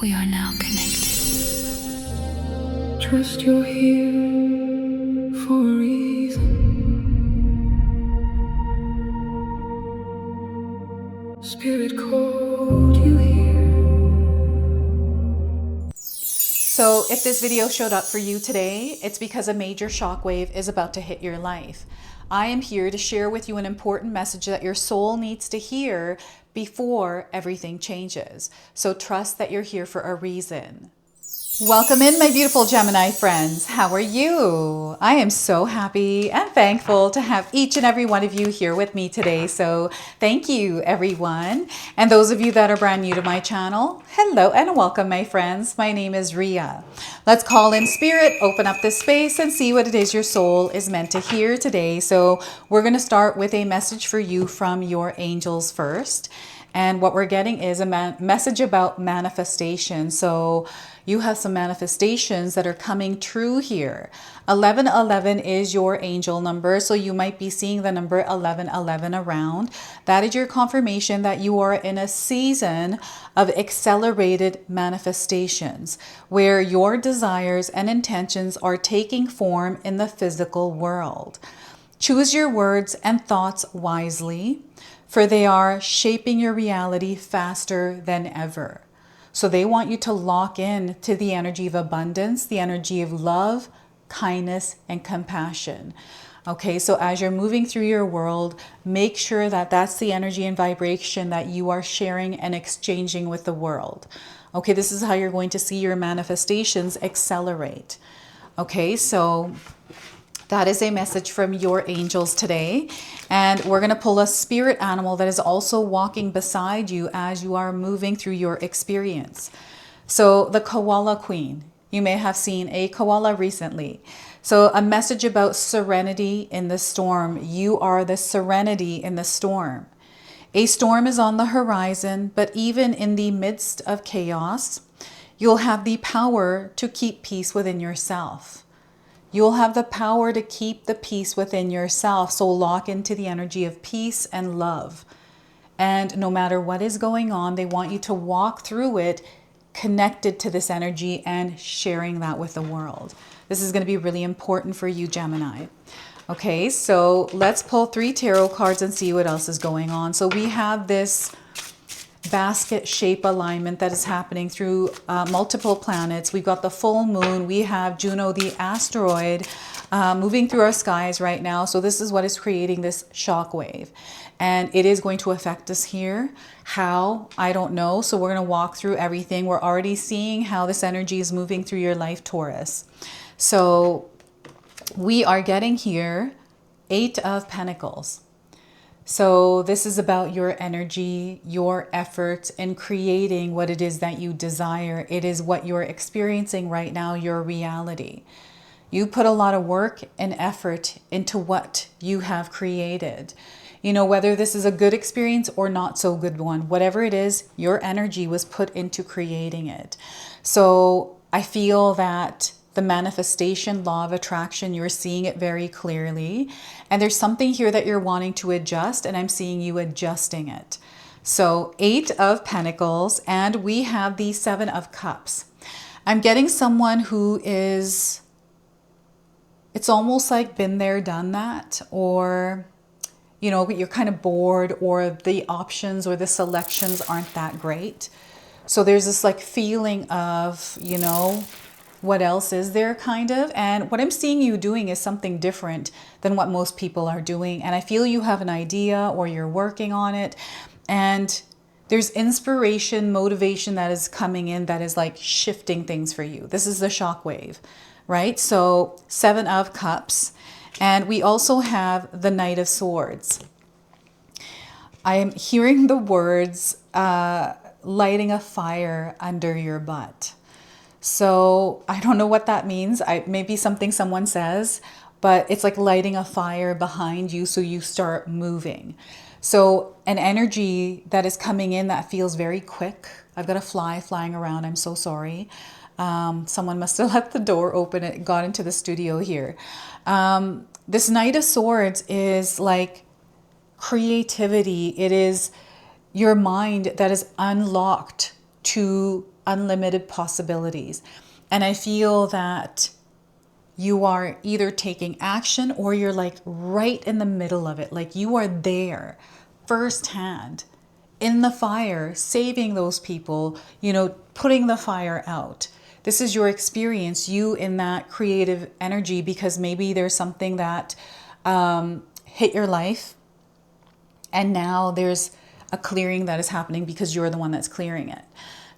We are now connected. Trust you're here for a reason. Spirit called you here. So if this video showed up for you today, it's because a major shockwave is about to hit your life. I am here to share with you an important message that your soul needs to hear before everything changes. So trust that you're here for a reason. Welcome in, my beautiful Gemini friends. How are you? I am so happy and thankful to have each and every one of you here with me today. So thank you, everyone. And those of you that are brand new to my channel, hello and welcome, my friends. My name is Ria. Let's call in spirit, open up this space and see what it is your soul is meant to hear today. So we're going to start with a message for you from your angels first. And what we're getting is a message about manifestation. So you have some manifestations that are coming true here. 1111 is your angel number. So you might be seeing the number 1111 around. That is your confirmation that you are in a season of accelerated manifestations where your desires and intentions are taking form in the physical world. Choose your words and thoughts wisely, for they are shaping your reality faster than ever. So they want you to lock in to the energy of abundance, the energy of love, kindness, and compassion. Okay, so as you're moving through your world, make sure that that's the energy and vibration that you are sharing and exchanging with the world. Okay, this is how you're going to see your manifestations accelerate. Okay, so that is a message from your angels today. And we're going to pull a spirit animal that is also walking beside you as you are moving through your experience. So the koala queen, you may have seen a koala recently. So a message about serenity in the storm. You are the serenity in the storm. A storm is on the horizon, but even in the midst of chaos, you'll have the power to keep peace within yourself. You'll have the power to keep the peace within yourself. So lock into the energy of peace and love. And no matter what is going on, they want you to walk through it connected to this energy and sharing that with the world. This is going to be really important for you, Gemini. Okay, so let's pull 3 tarot cards and see what else is going on. So we have this basket shape alignment that is happening through multiple planets. We've got the full moon. We have Juno, the asteroid, moving through our skies right now. So this is what is creating this shock wave. And it is going to affect us here. How? I don't know. So we're going to walk through everything. We're already seeing how this energy is moving through your life, Taurus. So we are getting here 8 of Pentacles. So this is about your energy, your efforts in creating what it is that you desire. It is what you're experiencing right now, your reality. You put a lot of work and effort into what you have created. You know, whether this is a good experience or not so good one, whatever it is, your energy was put into creating it. So I feel that the manifestation law of attraction, you're seeing it very clearly. And there's something here that you're wanting to adjust, and I'm seeing you adjusting it. So 8 of Pentacles, and we have the 7 of Cups. I'm getting someone who is, it's almost like been there, done that, or, you know, you're kind of bored, or the options or the selections aren't that great. So there's this like feeling of, you know, what else is there kind of? And what I'm seeing you doing is something different than what most people are doing. And I feel you have an idea or you're working on it. And there's inspiration, motivation that is coming in that is like shifting things for you. This is the shock wave, right? So 7 of Cups. And we also have the Knight of Swords. I am hearing the words, lighting a fire under your butt. So I don't know what that means. Maybe something someone says, but it's like lighting a fire behind you so you start moving. So an energy that is coming in that feels very quick. I've got a fly flying around. I'm so sorry. Someone must have left the door open. It got into the studio here. This Knight of Swords is like creativity. It is your mind that is unlocked to unlimited possibilities. And I feel that you are either taking action or you're like right in the middle of it. Like you are there firsthand in the fire, saving those people, putting the fire out. This is your experience, you in that creative energy, because maybe there's something that hit your life and now there's a clearing that is happening because you're the one that's clearing it.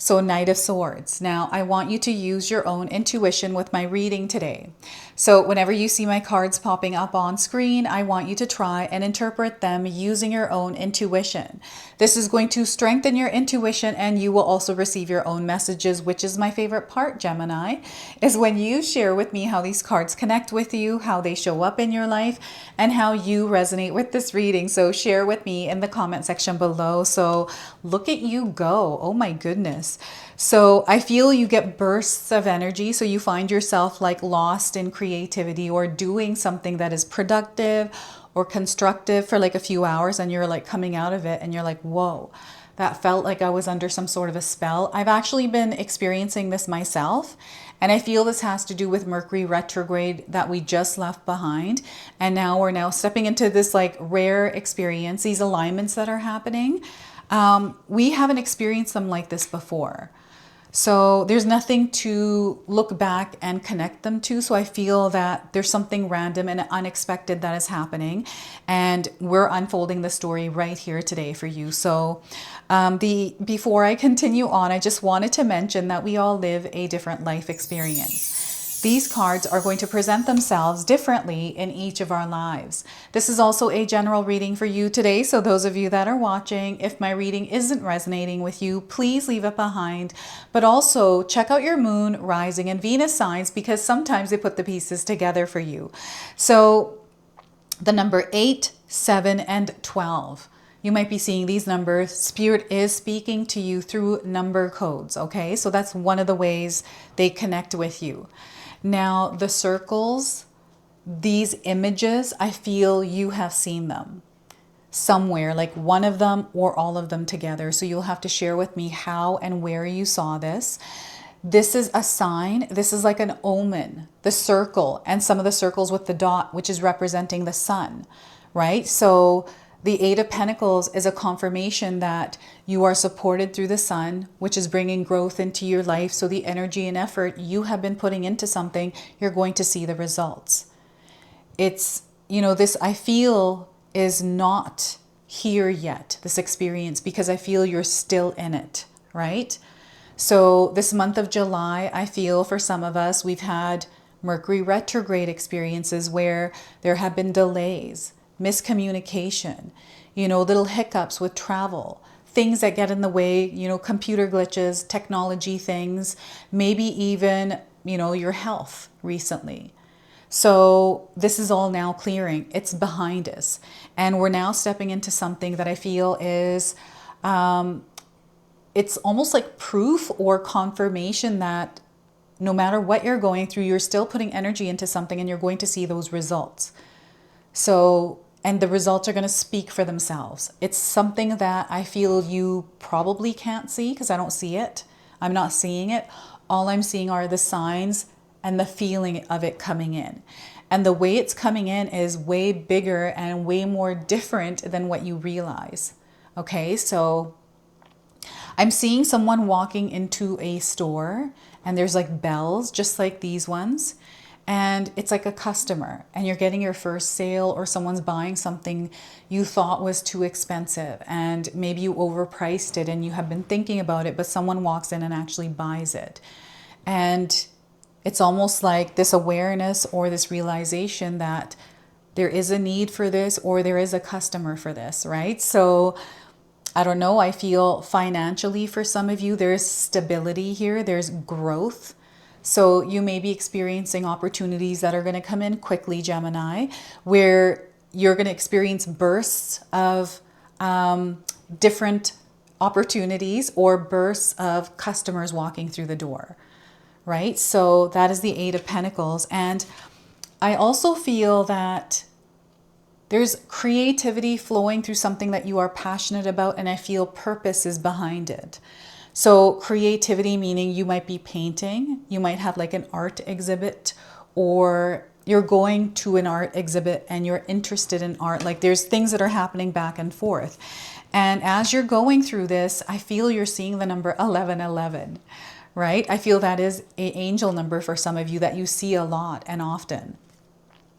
So Knight of Swords. Now, I want you to use your own intuition with my reading today. So whenever you see my cards popping up on screen, I want you to try and interpret them using your own intuition. This is going to strengthen your intuition, and you will also receive your own messages, which is my favorite part, Gemini, is when you share with me how these cards connect with you, how they show up in your life, and how you resonate with this reading. So share with me in the comment section below. So look at you go. Oh my goodness. So I feel you get bursts of energy. So you find yourself like lost in creativity or doing something that is productive or constructive for like a few hours, and you're like coming out of it and you're like, whoa, that felt like I was under some sort of a spell. I've actually been experiencing this myself. And I feel this has to do with Mercury retrograde that we just left behind. And now we're now stepping into this like rare experience, these alignments that are happening. We haven't experienced them like this before. So there's nothing to look back and connect them to. So I feel that there's something random and unexpected that is happening. And we're unfolding the story right here today for you. So before I continue on, I just wanted to mention that we all live a different life experience. These cards are going to present themselves differently in each of our lives. This is also a general reading for you today. So those of you that are watching, if my reading isn't resonating with you, please leave it behind. But also check out your moon, rising, and Venus signs, because sometimes they put the pieces together for you. So the number 8, 7, and 12. You might be seeing these numbers. Spirit is speaking to you through number codes, okay? So that's one of the ways they connect with you. Now, the circles, these images, I feel you have seen them somewhere, like one of them or all of them together. So you'll have to share with me how and where you saw this. This is a sign. This is like an omen, the circle, and some of the circles with the dot, which is representing the sun, right? So the 8 of Pentacles is a confirmation that you are supported through the sun, which is bringing growth into your life. So the energy and effort you have been putting into something, you're going to see the results. It's, this I feel is not here yet, this experience, because I feel you're still in it, right? So this month of July, I feel for some of us, we've had Mercury retrograde experiences where there have been delays, miscommunication, little hiccups with travel, things that get in the way, computer glitches, technology things, maybe even, your health recently. So this is all now clearing. It's behind us. And we're now stepping into something that I feel is, it's almost like proof or confirmation that no matter what you're going through, you're still putting energy into something and you're going to see those results. So, and the results are going to speak for themselves. It's something that I feel you probably can't see because I don't see it. I'm not seeing it. All I'm seeing are the signs and the feeling of it coming in. And the way it's coming in is way bigger and way more different than what you realize. Okay, so I'm seeing someone walking into a store and there's like bells, just like these ones. And it's like a customer and you're getting your first sale, or someone's buying something you thought was too expensive and maybe you overpriced it and you have been thinking about it, but someone walks in and actually buys it. And it's almost like this awareness or this realization that there is a need for this or there is a customer for this, right? So I don't know, I feel financially for some of you, there's stability here, there's growth. So you may be experiencing opportunities that are going to come in quickly, Gemini, where you're going to experience bursts of different opportunities or bursts of customers walking through the door, right? So that is the 8 of Pentacles. And I also feel that there's creativity flowing through something that you are passionate about, and I feel purpose is behind it. So creativity, meaning you might be painting, you might have like an art exhibit, or you're going to an art exhibit and you're interested in art. Like there's things that are happening back and forth. And as you're going through this, I feel you're seeing the number 1111, right? I feel that is an angel number for some of you that you see a lot and often.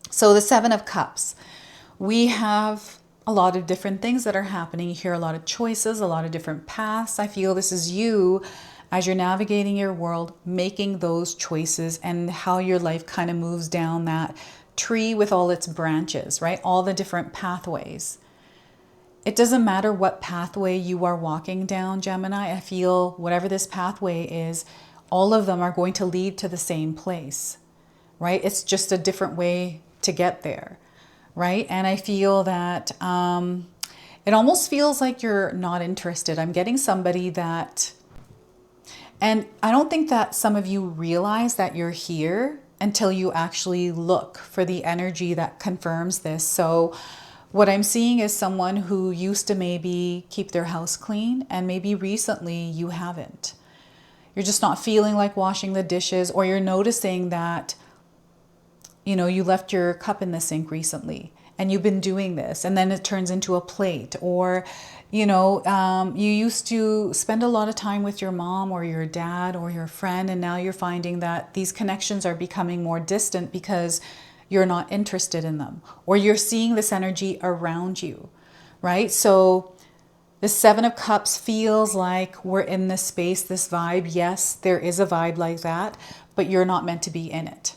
So the Seven of Cups, we have a lot of different things that are happening here, a lot of choices, a lot of different paths. I feel this is you as you're navigating your world, making those choices and how your life kind of moves down that tree with all its branches, right? All the different pathways. It doesn't matter what pathway you are walking down, Gemini. I feel whatever this pathway is, all of them are going to lead to the same place, right? It's just a different way to get there, right? And I feel that it almost feels like you're not interested. I'm getting somebody that, and I don't think that some of you realize that you're here until you actually look for the energy that confirms this. So what I'm seeing is someone who used to maybe keep their house clean, and maybe recently you haven't. You're just not feeling like washing the dishes, or you're noticing that, you know, you left your cup in the sink recently and you've been doing this, and then it turns into a plate. Or, you know, you used to spend a lot of time with your mom or your dad or your friend, and now you're finding that these connections are becoming more distant because you're not interested in them, or you're seeing this energy around you, right? So the Seven of Cups feels like we're in this space, this vibe. Yes, there is a vibe like that, but you're not meant to be in it.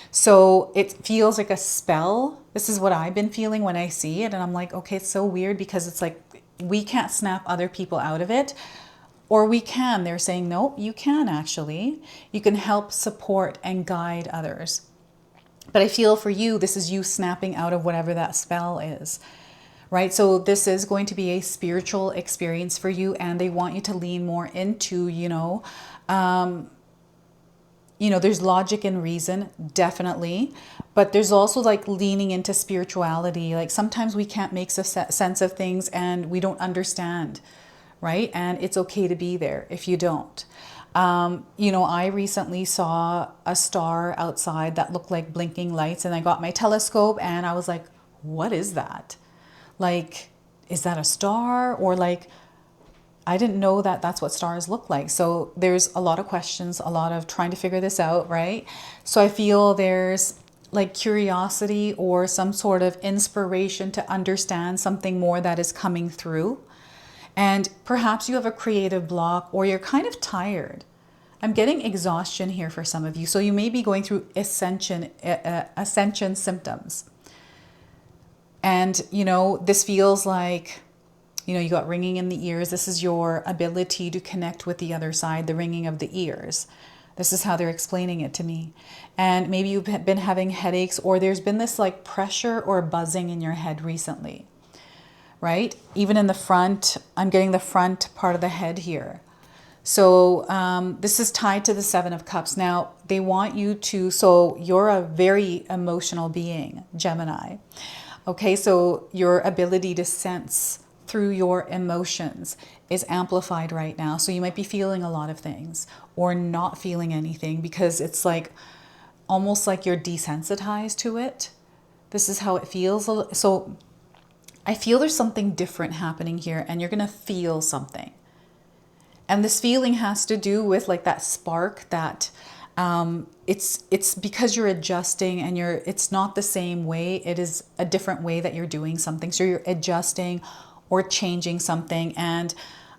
So it feels like a spell. This is what I've been feeling when I see it. And I'm like, okay, it's so weird, because it's like we can't snap other people out of it, or we can. They're saying, no, you can actually. You can help support and guide others. But I feel for you, this is you snapping out of whatever that spell is, right? So this is going to be a spiritual experience for you, and they want you to lean more into, there's logic and reason, definitely, but there's also like leaning into spirituality. Like sometimes we can't make sense of things and we don't understand, right? And it's okay to be there if you don't. I recently saw a star outside that looked like blinking lights, and I got my telescope and I was like, what is that? Like, is that a star? Or like, I didn't know that that's what stars look like. So there's a lot of questions, a lot of trying to figure this out, right? So I feel there's like curiosity or some sort of inspiration to understand something more that is coming through. And perhaps you have a creative block, or you're kind of tired. I'm getting exhaustion here for some of you. So you may be going through ascension symptoms. And, this feels like, you got ringing in the ears. This is your ability to connect with the other side, the ringing of the ears. This is how they're explaining it to me. And maybe you've been having headaches, or there's been this like pressure or buzzing in your head recently. Right? Even in the front, I'm getting the front part of the head here. So this is tied to the Seven of Cups. Now, they want you to, so you're a very emotional being, Gemini. Okay, so your ability to sense through your emotions is amplified right now. So you might be feeling a lot of things or not feeling anything, because it's like almost like you're desensitized to it. This is how it feels. So I feel there's something different happening here, and you're going to feel something. And this feeling has to do with like that spark that it's because you're adjusting, and it's not the same way. It is a different way that you're doing something. So you're adjusting or changing something. And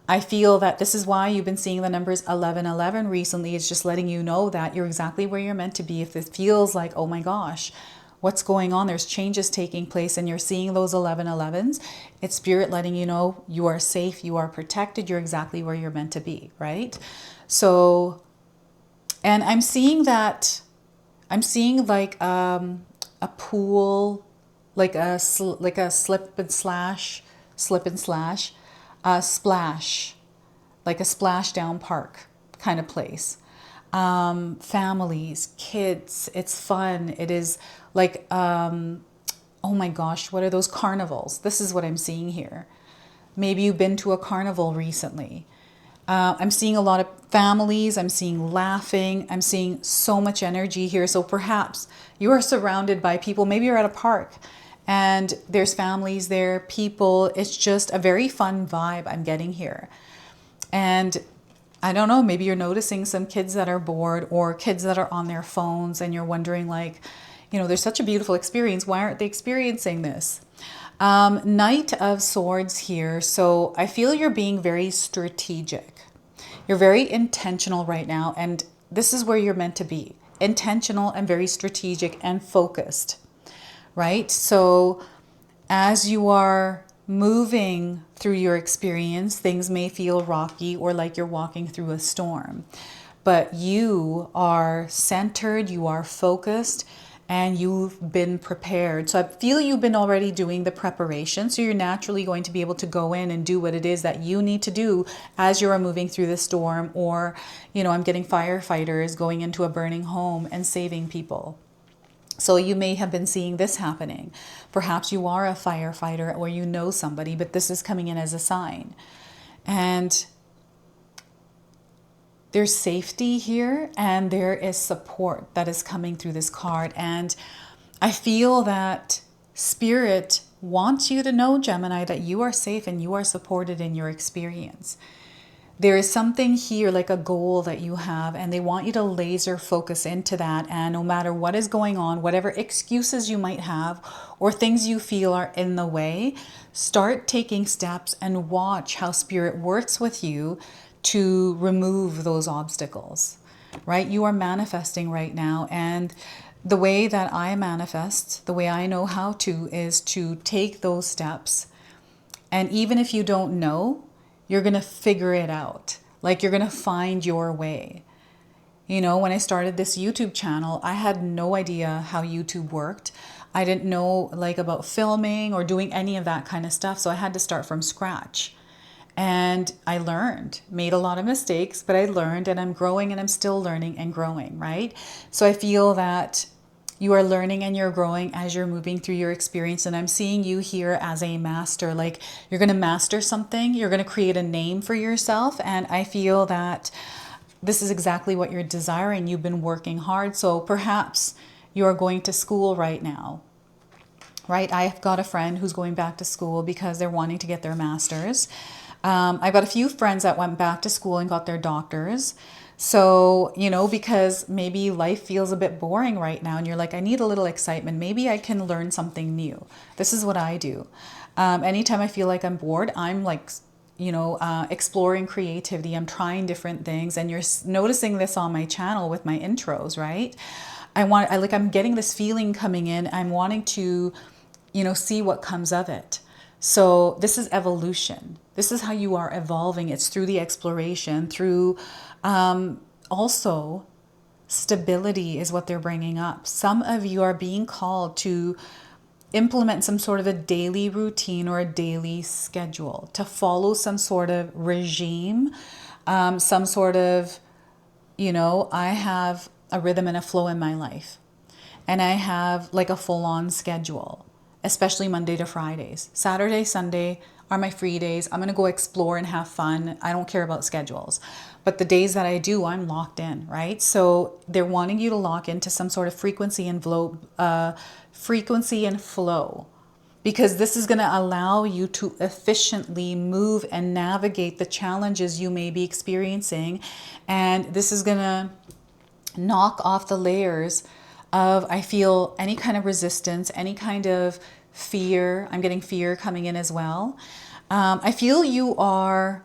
I feel that this is why you've been seeing the numbers 1111 recently. It's just letting you know that you're exactly where you're meant to be. If it feels like, oh my gosh, what's going on? There's changes taking place, and you're seeing those 1111s. It's spirit letting you know you are safe, you are protected, you're exactly where you're meant to be, right? So, and I'm seeing like a pool, like a slip and slash, splash, like a splashdown park kind of place. Families, kids, it's fun. It is like, oh my gosh, what are those carnivals? This is what I'm seeing here. Maybe you've been to a carnival recently. I'm seeing a lot of families. I'm seeing laughing. I'm seeing so much energy here. So perhaps you are surrounded by people. Maybe you're at a park and there's families there, people. It's just a very fun vibe I'm getting here. And I don't know, maybe you're noticing some kids that are bored or kids that are on their phones and you're wondering like, there's such a beautiful experience. Why aren't they experiencing this? Knight of Swords here. So I feel you're being very strategic. You're very intentional right now. And this is where you're meant to be. Intentional and very strategic and focused, right? So as you are moving through your experience, things may feel rocky or like you're walking through a storm. But you are centered, you are focused, and you've been prepared. So I feel you've been already doing the preparation. So you're naturally going to be able to go in and do what it is that you need to do as you are moving through the storm. Or, I'm getting firefighters going into a burning home and saving people. So you may have been seeing this happening. Perhaps you are a firefighter or you know somebody, but this is coming in as a sign. And there's safety here and there is support that is coming through this card. And I feel that Spirit wants you to know, Gemini, that you are safe and you are supported in your experience. There is something here like a goal that you have and they want you to laser focus into that. And no matter what is going on, whatever excuses you might have or things you feel are in the way, start taking steps and watch how Spirit works with you to remove those obstacles, right? You are manifesting right now. And the way that I manifest, the way I know how to, is to take those steps. And even if you don't know, you're going to figure it out. Like you're going to find your way. When I started this YouTube channel, I had no idea how YouTube worked. I didn't know like about filming or doing any of that kind of stuff. So I had to start from scratch. And I learned, made a lot of mistakes, but I learned and I'm growing and I'm still learning and growing, right? So I feel that you are learning and you're growing as you're moving through your experience. And I'm seeing you here as a master, like you're going to master something. You're going to create a name for yourself. And I feel that this is exactly what you're desiring. You've been working hard. So perhaps you're going to school right now, right? I've got a friend who's going back to school because they're wanting to get their master's. I've got a few friends that went back to school and got their doctors. So, because maybe life feels a bit boring right now and you're like, I need a little excitement. Maybe I can learn something new. This is what I do. Anytime I feel like I'm bored, I'm like, exploring creativity. I'm trying different things. And you're noticing this on my channel with my intros, right? I'm getting this feeling coming in. I'm wanting to, see what comes of it. So this is evolution. This is how you are evolving. It's through the exploration, through also stability is what they're bringing up. Some of you are being called to implement some sort of a daily routine or a daily schedule, to follow some sort of regime, some sort of, I have a rhythm and a flow in my life. And I have like a full-on schedule, especially Monday to Fridays. Saturday, Sunday are my free days. I'm going to go explore and have fun. I don't care about schedules. But the days that I do, I'm locked in, right? So they're wanting you to lock into some sort of frequency and flow, because this is going to allow you to efficiently move and navigate the challenges you may be experiencing. And this is going to knock off the layers of, I feel, any kind of resistance, any kind of fear. I'm getting fear coming in as well. I feel you are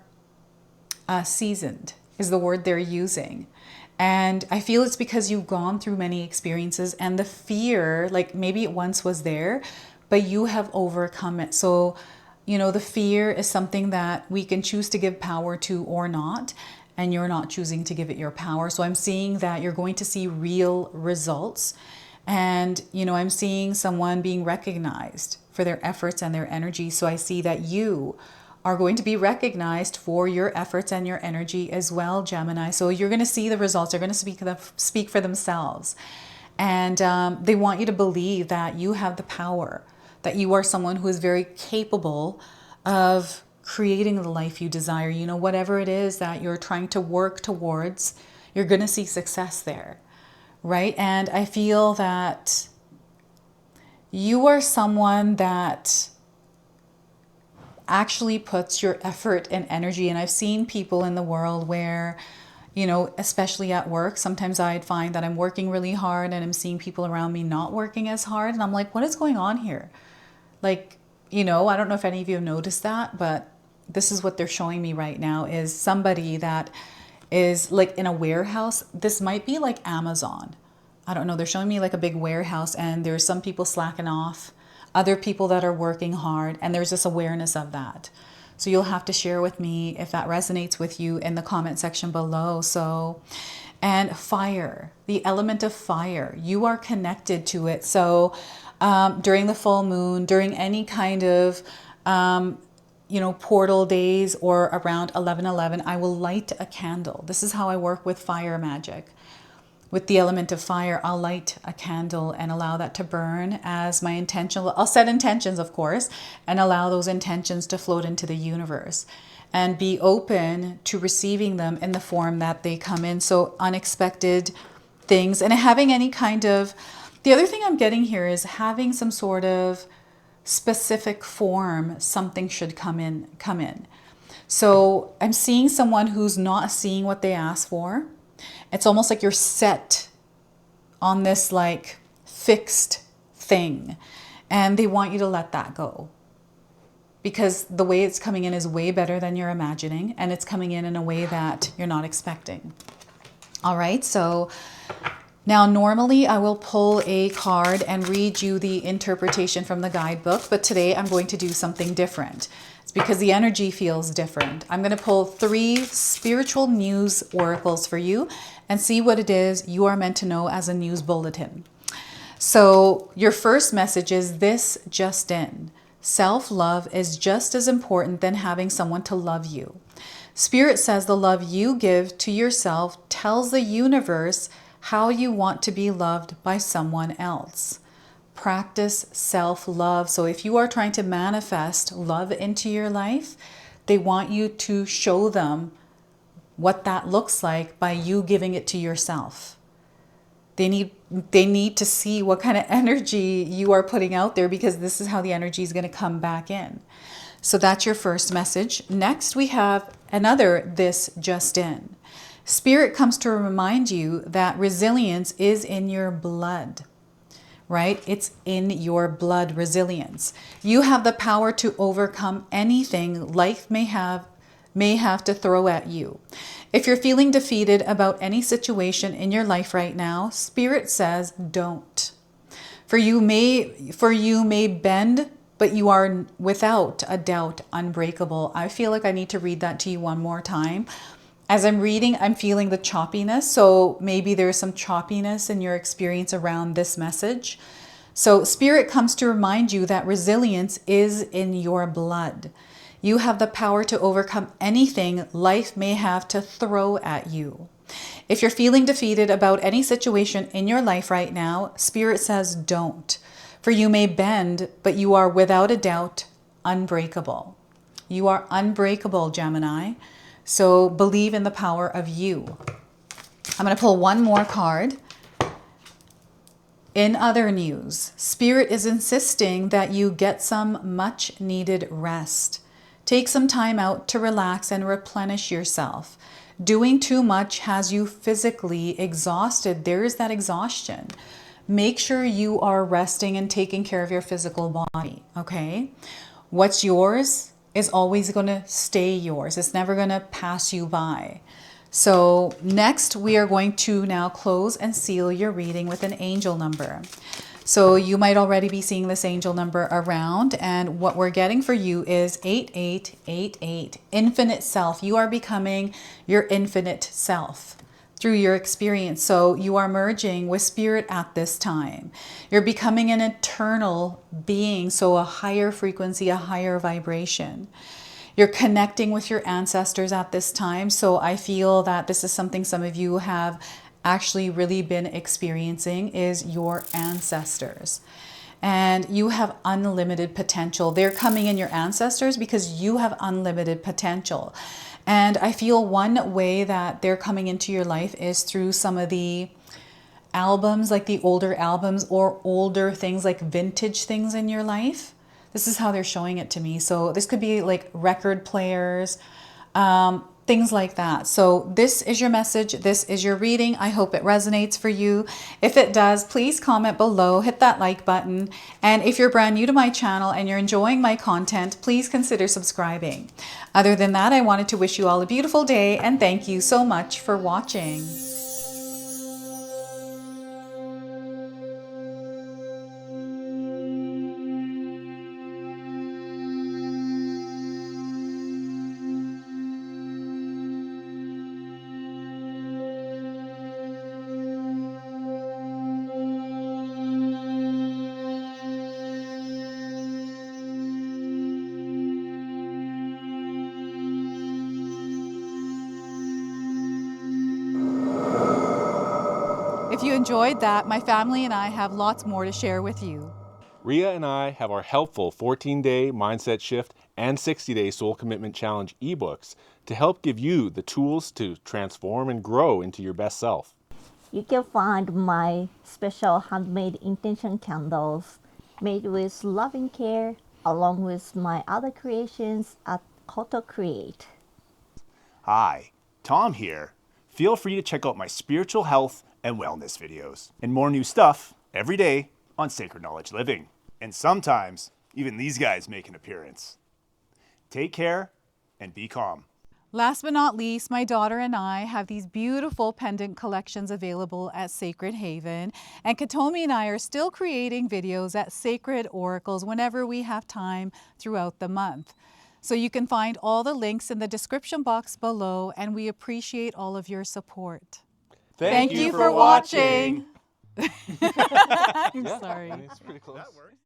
seasoned is the word they're using. And I feel it's because you've gone through many experiences and the fear, like maybe it once was there, but you have overcome it. So, the fear is something that we can choose to give power to or not. And you're not choosing to give it your power. So I'm seeing that you're going to see real results. And, I'm seeing someone being recognized for their efforts and their energy. So I see that you are going to be recognized for your efforts and your energy as well, Gemini. So you're going to see the results. They're going to speak for themselves. And they want you to believe that you have the power, that you are someone who is very capable of creating the life you desire. You know, whatever it is that you're trying to work towards, you're going to see success there, right? And I feel that you are someone that actually puts your effort and energy. And I've seen people in the world where, you know, especially at work, sometimes I'd find that I'm working really hard and I'm seeing people around me not working as hard. And I'm like, what is going on here? Like, you know, I don't know if any of you have noticed that, but this is what they're showing me right now is somebody that is like in a warehouse. This might be like Amazon. I don't know. They're showing me like a big warehouse and there's some people slacking off, other people that are working hard, and there's this awareness of that. So you'll have to share with me if that resonates with you in the comment section below. So, and fire, the element of fire, you are connected to it. So during the full moon, during any kind of, you know, portal days or around 11:11, I will light a candle. This is how I work with fire magic. With the element of fire, I'll light a candle and allow that to burn as my intention. I'll set intentions, of course, and allow those intentions to float into the universe and be open to receiving them in the form that they come in. So unexpected things and having any kind of, the other thing I'm getting here is having some sort of specific form, something should come in. So I'm seeing someone who's not seeing what they asked for. It's almost like you're set on this like fixed thing and they want you to let that go because the way it's coming in is way better than you're imagining and it's coming in a way that you're not expecting. All right, so now normally I will pull a card and read you the interpretation from the guidebook, but today I'm going to do something different. It's because the energy feels different. I'm going to pull 3 spiritual news oracles for you and see what it is you are meant to know as a news bulletin. So your first message is this just in. Self-love is just as important than having someone to love you. Spirit says the love you give to yourself tells the universe how you want to be loved by someone else. Practice self-love. So if you are trying to manifest love into your life, they want you to show them what that looks like by you giving it to yourself. They need to see what kind of energy you are putting out there because this is how the energy is going to come back in. So that's your first message. Next, we have another this just in. Spirit comes to remind you that resilience is in your blood. Right? It's in your blood, resilience. You have the power to overcome anything life may have to throw at you. If you're feeling defeated about any situation in your life right now, Spirit says don't. For you may bend, but you are without a doubt unbreakable. I feel like I need to read that to you one more time. As I'm reading, I'm feeling the choppiness. So maybe there's some choppiness in your experience around this message. So Spirit comes to remind you that resilience is in your blood. You have the power to overcome anything life may have to throw at you. If you're feeling defeated about any situation in your life right now, Spirit says don't. For you may bend, but you are without a doubt unbreakable. You are unbreakable, Gemini. So believe in the power of you. I'm going to pull one more card. In other news, Spirit is insisting that you get some much needed rest. Take some time out to relax and replenish yourself. Doing too much has you physically exhausted. There is that exhaustion. Make sure you are resting and taking care of your physical body, okay? What's yours is always going to stay yours. It's never going to pass you by. So next we are going to now close and seal your reading with an angel number. So you might already be seeing this angel number around, and what we're getting for you is 8888, infinite self. You are becoming your infinite self through your experience. So you are merging with Spirit at this time. You're becoming an eternal being, so a higher frequency, a higher vibration. You're connecting with your ancestors at this time. So I feel that this is something some of you have actually really been experiencing, is your ancestors. and you have unlimited potential. They're coming in your ancestors because you have unlimited potential. And I feel one way that they're coming into your life is through some of the albums, like the older albums or older things like vintage things in your life. This is how they're showing it to me. So this could be like record players, things like that. So this is your message. This is your reading. I hope it resonates for you. If it does, please comment below, hit that like button. And if you're brand new to my channel and you're enjoying my content, please consider subscribing. Other than that, I wanted to wish you all a beautiful day and thank you so much for watching. If you enjoyed that, my family and I have lots more to share with you. Ria and I have our helpful 14-day mindset shift and 60-day soul commitment challenge ebooks to help give you the tools to transform and grow into your best self. You can find my special handmade intention candles made with loving care along with my other creations at Koto Create. Hi, Tom here. Feel free to check out my spiritual health and wellness videos and more new stuff every day on Sacred Knowledge Living. And sometimes even these guys make an appearance. Take care and be calm. Last but not least, my daughter and I have these beautiful pendant collections available at Sacred Haven. And Katomi and I are still creating videos at Sacred Oracles whenever we have time throughout the month. So you can find all the links in the description box below, and we appreciate all of your support. Thank you for watching. I'm sorry. It's pretty close.